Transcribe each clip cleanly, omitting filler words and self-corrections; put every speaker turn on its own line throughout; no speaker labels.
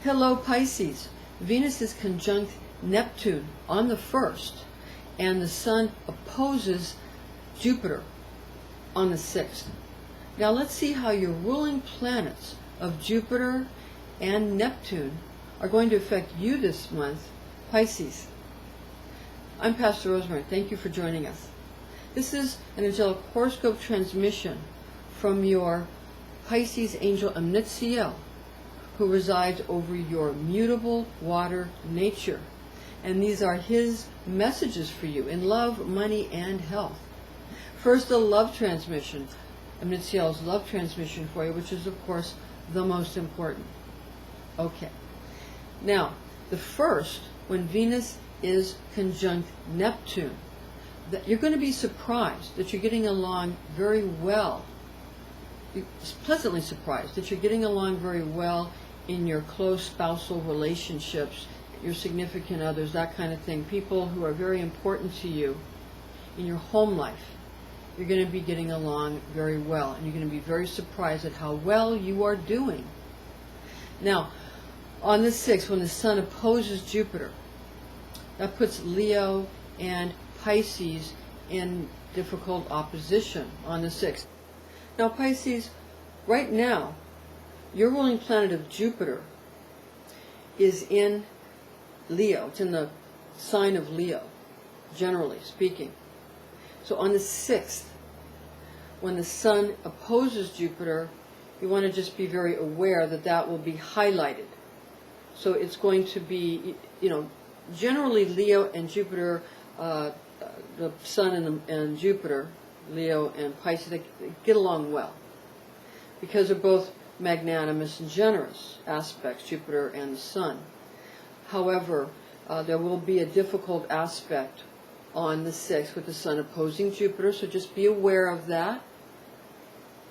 Hello Pisces. Venus is conjunct Neptune on the 1st, and the Sun opposes Jupiter on the 6th. Now let's see how your ruling planets of Jupiter and Neptune are going to affect you this month, Pisces. I'm Pastor Rosemary. Thank you for joining us. This is an angelic horoscope transmission from your Pisces angel Amnitziel, who resides over your mutable water nature. And these are his messages for you in love, money, and health. First, a love transmission, Amnitziel's love transmission for you, which is, of course, the most important. Okay. Now, the first, when Venus is conjunct Neptune, that you're going to be surprised that you're getting along very well. You're pleasantly surprised that you're getting along very well in your close spousal relationships, your significant others, that kind of thing, people who are very important to you in your home life. You're going to be getting along very well, and you're going to be very surprised at how well you are doing. Now, on the 6th, when the Sun opposes Jupiter, that puts Leo and Pisces in difficult opposition on the 6th. Now, Pisces, right now, your ruling planet of Jupiter is in Leo. It's in the sign of Leo, generally speaking. So on the 6th, when the Sun opposes Jupiter, you want to just be very aware that that will be highlighted. So it's going to be, generally Leo and Jupiter, the Sun and Jupiter, Leo and Pisces, they get along well because they're both magnanimous and generous aspects, Jupiter and the Sun. However, there will be a difficult aspect on the 6th with the Sun opposing Jupiter, so just be aware of that,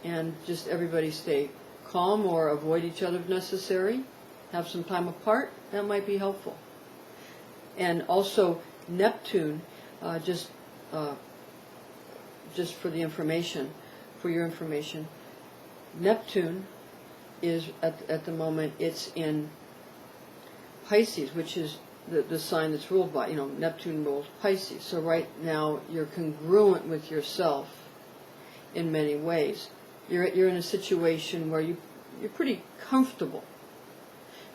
and just everybody stay calm or avoid each other if necessary. Have some time apart. That might be helpful. And also Neptune, just for the information, for your information, Neptune is at the moment, it's in Pisces, which is the sign that's ruled by, Neptune rules Pisces. So right now you're congruent with yourself in many ways. You're in a situation where you're pretty comfortable.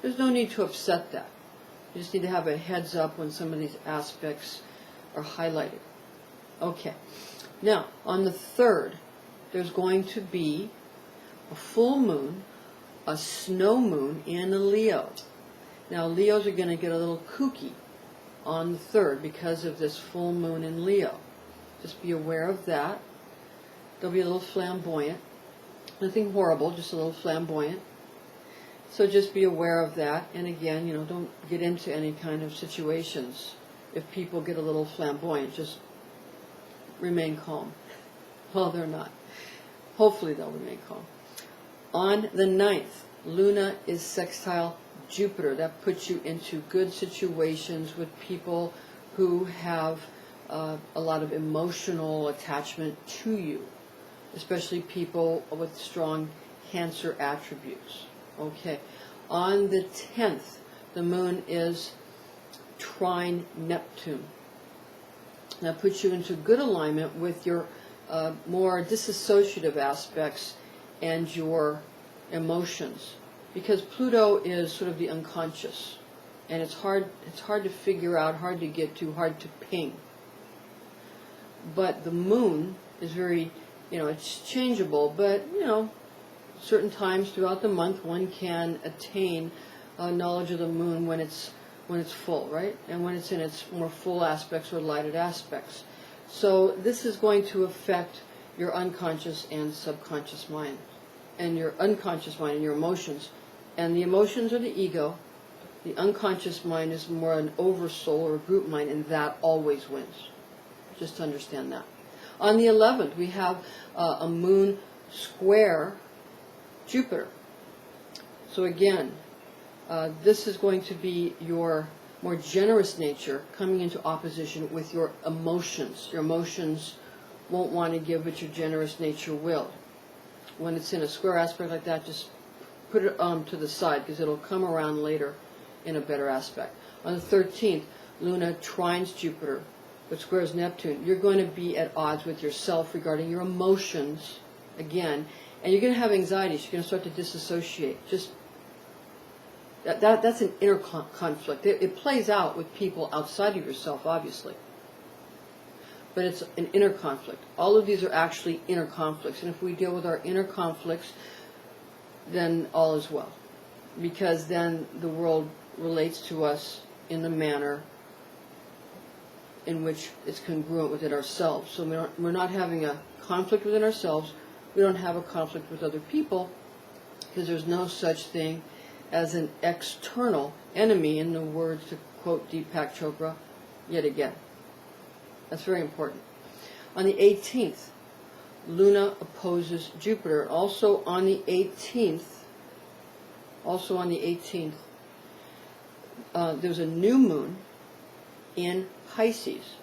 There's no need to upset that. You just need to have a heads up when some of these aspects are highlighted. Okay. Now, on the 3rd, there's going to be a full moon, a snow moon in a Leo. Now, Leos are going to get a little kooky on the 3rd because of this full moon in Leo. Just be aware of that. They'll be a little flamboyant. Nothing horrible, just a little flamboyant. So just be aware of that. And again, don't get into any kind of situations. If people get a little flamboyant, just remain calm. Well, they're not. Hopefully they'll remain calm. On the 9th, Luna is sextile Jupiter. That puts you into good situations with people who have a lot of emotional attachment to you, especially people with strong Cancer attributes. Okay. On the 10th, the moon is trine Neptune. That puts you into good alignment with your more disassociative aspects and your emotions, because Pluto is sort of the unconscious, and it's hard to figure out, hard to get to, hard to ping. But the moon is very, it's changeable, but certain times throughout the month one can attain knowledge of the moon when it's full, right? And when it's in its more full aspects or lighted aspects. So this is going to affect your unconscious and subconscious mind, and your unconscious mind and your emotions. And the emotions are the ego. The unconscious mind is more an oversoul or a group mind, and that always wins. Just to understand that. On the 11th, we have a moon square Jupiter. So again, this is going to be your more generous nature coming into opposition with your emotions. Your emotions won't want to give, but your generous nature will. When it's in a square aspect like that, just put it to the side because it'll come around later in a better aspect. On the 13th, Luna trines Jupiter, but squares Neptune. You're going to be at odds with yourself regarding your emotions again, and you're going to have anxieties. You're going to start to disassociate. Just that's an inner conflict. It plays out with people outside of yourself, obviously, but it's an inner conflict. All of these are actually inner conflicts, and if we deal with our inner conflicts, then all is well, because then the world relates to us in the manner in which it's congruent within ourselves. So we're not having a conflict within ourselves. We don't have a conflict with other people, because there's no such thing as an external enemy, in the words to quote Deepak Chopra yet again. That's very important. On the 18th, Luna opposes Jupiter. Also on the 18th, there's a new moon in Pisces,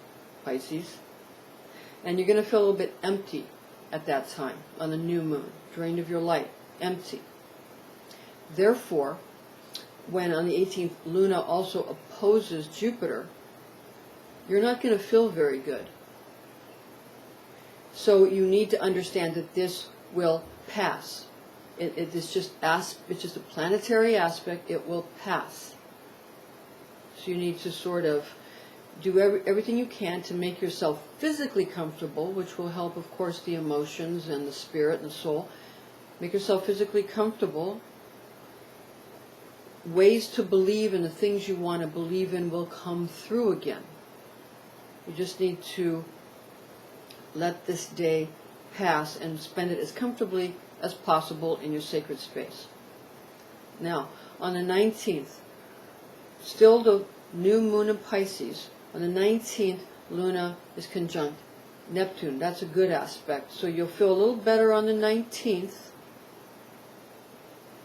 and you're going to feel a little bit empty at that time on the new moon, drained of your light, empty. Therefore, when on the 18th Luna also opposes Jupiter, you're not going to feel very good. So you need to understand that this will pass. It's just a planetary aspect. It will pass. So you need to sort of do everything you can to make yourself physically comfortable, which will help, of course, the emotions and the spirit and the soul. Make yourself physically comfortable. Ways to believe in the things you want to believe in will come through again. You just need to let this day pass and spend it as comfortably as possible in your sacred space. Now, on the 19th, still the new moon in Pisces, on the 19th, Luna is conjunct Neptune. That's a good aspect. So you'll feel a little better on the 19th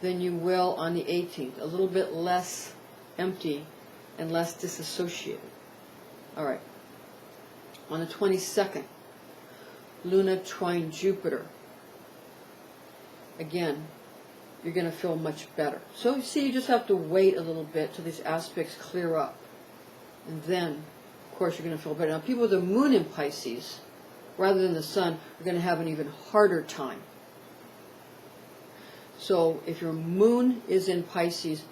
than you will on the 18th. A little bit less empty and less disassociated. All right. On the 22nd, Luna trine Jupiter. Again, you're going to feel much better. So you see, you just have to wait a little bit till these aspects clear up. And then, of course, you're going to feel better. Now, people with the moon in Pisces, rather than the sun, are going to have an even harder time. So if your moon is in Pisces,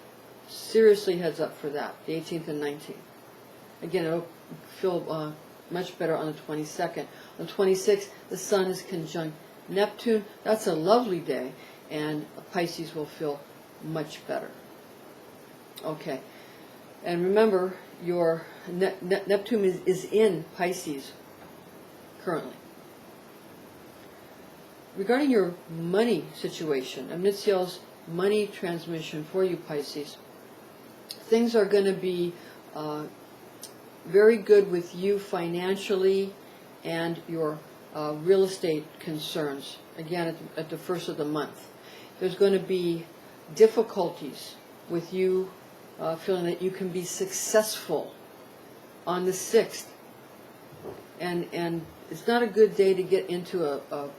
seriously heads up for that, the 18th and 19th. Again, it'll feel much better on the 22nd. On the 26th, the sun is conjunct Neptune. That's a lovely day, and Pisces will feel much better. Okay, and remember, your Neptune is in Pisces currently. Regarding your money situation, Amnitziel's money transmission for you, Pisces, things are going to be very good with you financially and your real estate concerns, again, at the first of the month. There's going to be difficulties with you feeling that you can be successful on the 6th. And it's not a good day to get into a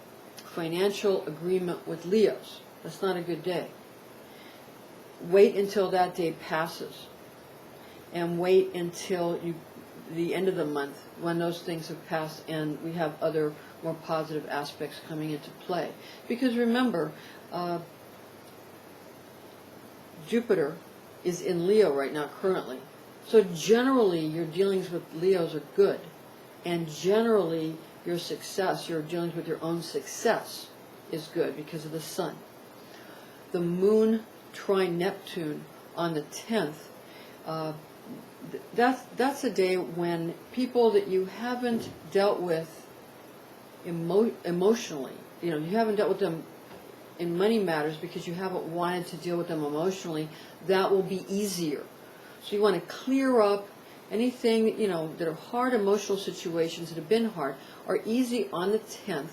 financial agreement with Leos. That's not a good day. Wait until that day passes, and wait until the end of the month when those things have passed and we have other more positive aspects coming into play. Because remember, Jupiter is in Leo right now currently. So generally your dealings with Leos are good, and generally your success, your dealings with your own success is good because of the sun. The moon trine Neptune on the 10th, that's a day when people that you haven't dealt with emotionally, you haven't dealt with them in money matters because you haven't wanted to deal with them emotionally, that will be easier. So you want to clear up anything, that are hard emotional situations that have been hard are easy on the 10th,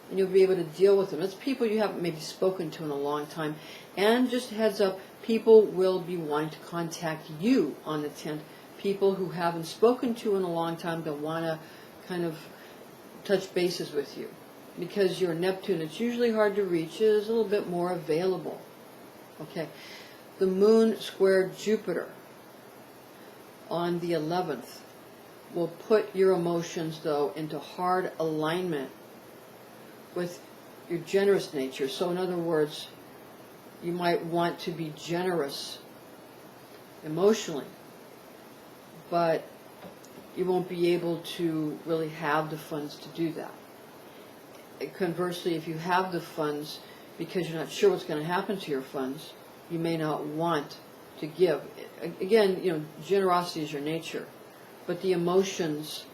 and you'll be able to deal with them. That's people you haven't maybe spoken to in a long time. And just heads up, people will be wanting to contact you on the 10th. People who haven't spoken to in a long time, they'll want to kind of touch bases with you. Because your Neptune, it's usually hard to reach, is a little bit more available. Okay. The moon square Jupiter on the 11th will put your emotions, though, into hard alignment with your generous nature. So in other words, you might want to be generous emotionally, but you won't be able to really have the funds to do that. Conversely, if you have the funds, because you're not sure what's going to happen to your funds, you may not want to give. Again, generosity is your nature, but the emotions,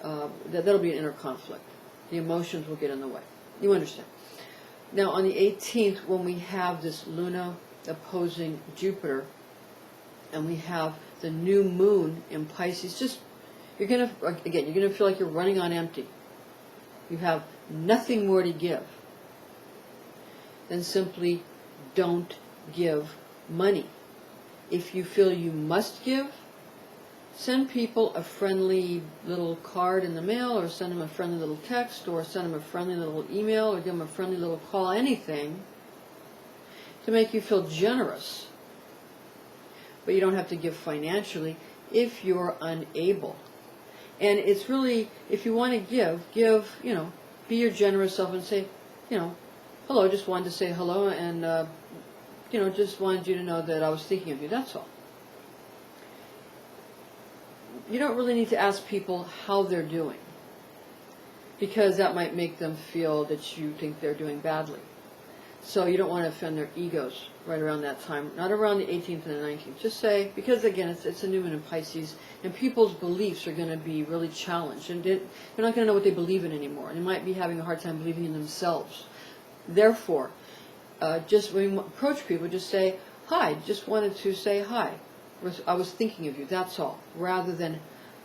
that'll be an inner conflict. The emotions will get in the way. You understand? Now, on the 18th, when we have this Luna opposing Jupiter, and we have the new moon in Pisces, you're going to feel like you're running on empty. You have nothing more to give. Then simply don't give money. If you feel you must give, send people a friendly little card in the mail, or send them a friendly little text, or send them a friendly little email, or give them a friendly little call, anything to make you feel generous. But you don't have to give financially if you're unable. And it's really, if you want to give, be your generous self and say, hello, just wanted to say hello, and, just wanted you to know that I was thinking of you, that's all. You don't really need to ask people how they're doing, because that might make them feel that you think they're doing badly. So you don't want to offend their egos right around that time, not around the 18th and the 19th. Just say, because again, it's a new moon in Pisces, and people's beliefs are going to be really challenged, and they're not going to know what they believe in anymore, and they might be having a hard time believing in themselves. Therefore, just when you approach people, just say, hi, just wanted to say hi. I was thinking of you, that's all. Rather than,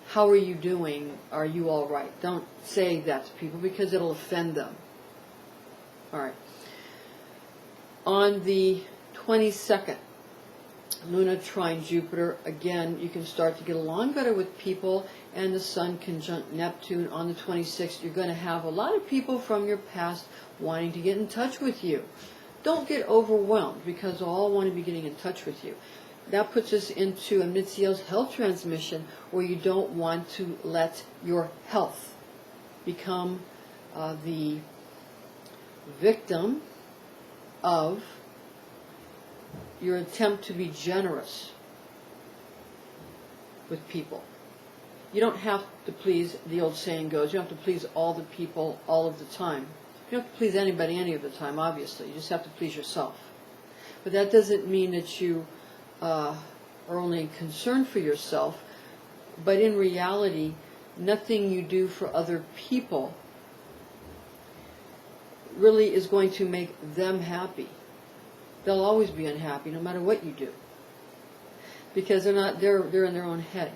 how are you doing? Are you all right? Don't say that to people, because it'll offend them. All right. On the 22nd, Luna trine Jupiter, again, you can start to get along better with people, and the Sun conjunct Neptune on the 26th. You're going to have a lot of people from your past wanting to get in touch with you. Don't get overwhelmed, because they'll all want to be getting in touch with you. That puts us into Amnitziel's health transmission, where you don't want to let your health become the victim of your attempt to be generous with people. You don't have to please, the old saying goes, you don't have to please all the people all of the time. You don't have to please anybody any of the time, obviously. You just have to please yourself. But that doesn't mean that you are only concerned for yourself, but in reality, nothing you do for other people really is going to make them happy. They'll always be unhappy no matter what you do, because they're in their own head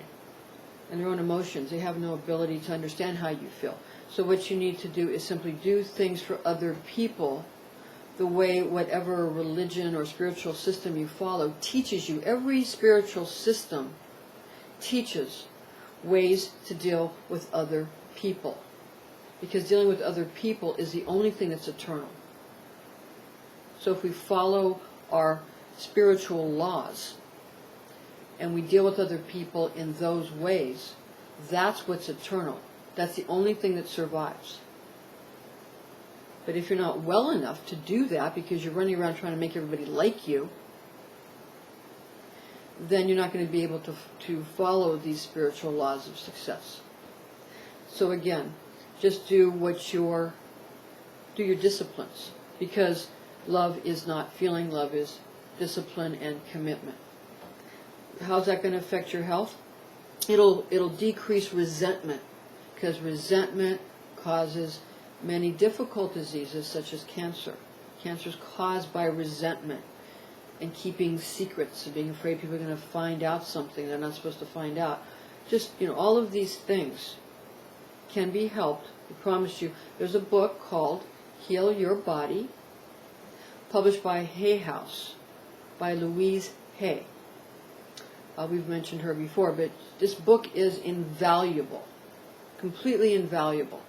and their own emotions. They have no ability to understand how you feel. So what you need to do is simply do things for other people the way whatever religion or spiritual system you follow teaches you. Every spiritual system teaches ways to deal with other people, because dealing with other people is the only thing that's eternal. So if we follow our spiritual laws and we deal with other people in those ways, that's what's eternal. That's the only thing that survives. But if you're not well enough to do that, because you're running around trying to make everybody like you, then you're not going to be able to follow these spiritual laws of success. So again, just do your disciplines, because love is not feeling, love is discipline and commitment. How's that going to affect your health? It'll decrease resentment, because resentment causes many difficult diseases such as cancer. Cancer is caused by resentment and keeping secrets and being afraid people are going to find out something they're not supposed to find out. Just, all of these things can be helped. I promise you. There's a book called Heal Your Body, published by Hay House, by Louise Hay. We've mentioned her before, but this book is invaluable, completely invaluable.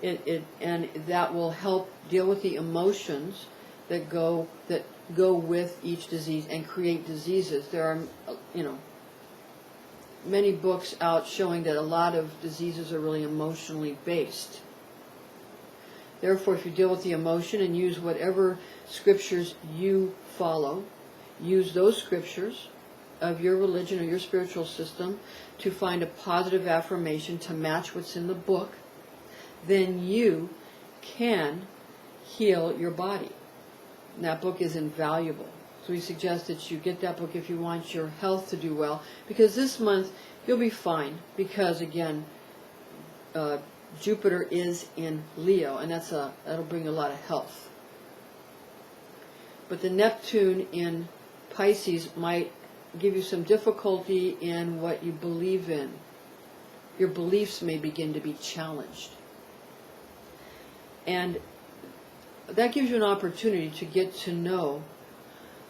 And that will help deal with the emotions that go with each disease and create diseases. There are, many books out showing that a lot of diseases are really emotionally based. Therefore, if you deal with the emotion and use whatever scriptures you follow, use those scriptures of your religion or your spiritual system to find a positive affirmation to match what's in the book, then you can heal your body. And that book is invaluable. So we suggest that you get that book if you want your health to do well, because this month you'll be fine, because again, Jupiter is in Leo, and that'll bring a lot of health. But the Neptune in Pisces might give you some difficulty in what you believe in. Your beliefs may begin to be challenged. And that gives you an opportunity to get to know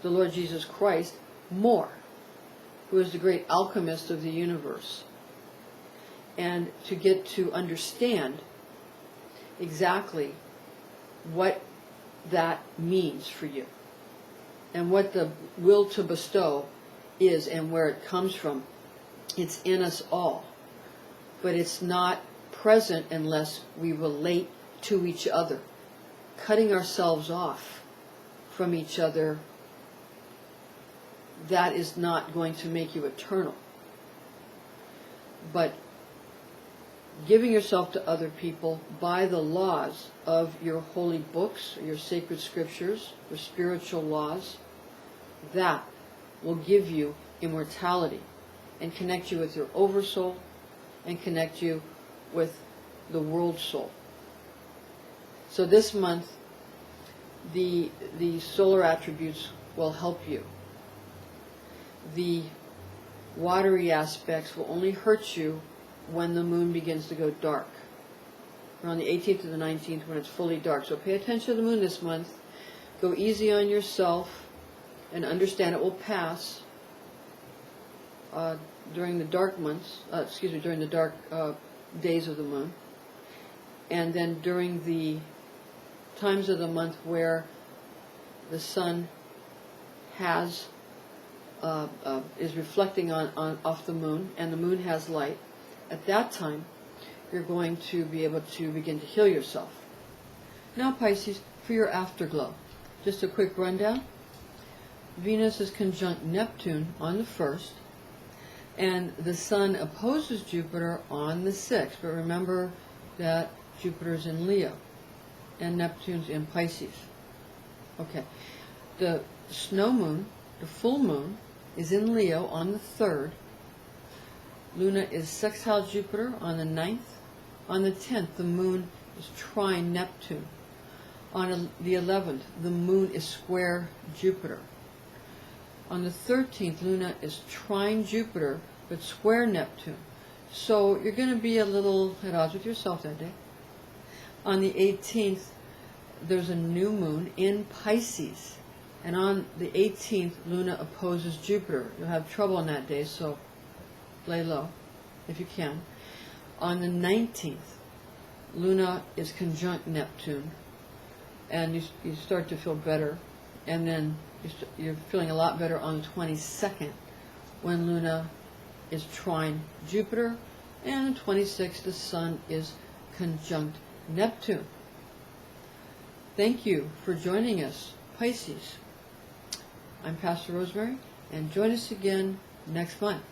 the Lord Jesus Christ more, who is the great alchemist of the universe, and to get to understand exactly what that means for you, and what the will to bestow is and where it comes from. It's in us all, but it's not present unless we relate to each other. Cutting ourselves off from each other, that is not going to make you eternal. But giving yourself to other people by the laws of your holy books, your sacred scriptures, your spiritual laws, that will give you immortality and connect you with your oversoul and connect you with the world soul. So this month, the solar attributes will help you. The watery aspects will only hurt you when the moon begins to go dark, around the 18th to the 19th, when it's fully dark. So pay attention to the moon this month. Go easy on yourself and understand it will pass during the dark months, during the dark days of the moon. And then during the times of the month where the sun has is reflecting off the moon, and the moon has light, at that time you're going to be able to begin to heal yourself. Now, Pisces, for your afterglow, just a quick rundown. Venus is conjunct Neptune on the 1st, and the Sun opposes Jupiter on the 6th. But remember that Jupiter's in Leo and Neptune's in Pisces. Okay. The snow moon, the full moon, is in Leo on the 3rd. Luna is sextile Jupiter on the 9th. On the 10th, the moon is trine Neptune. On the 11th, the moon is square Jupiter. On the 13th, Luna is trine Jupiter, but square Neptune. So you're going to be a little at odds with yourself that day. On the 18th, there's a new moon in Pisces. And on the 18th, Luna opposes Jupiter. You'll have trouble on that day, so lay low if you can. On the 19th, Luna is conjunct Neptune, and you start to feel better. And then you're feeling a lot better on the 22nd, when Luna is trine Jupiter, and the 26th, the Sun is conjunct Neptune. Thank you for joining us, Pisces. I'm Pastor Rosemary, and join us again next month.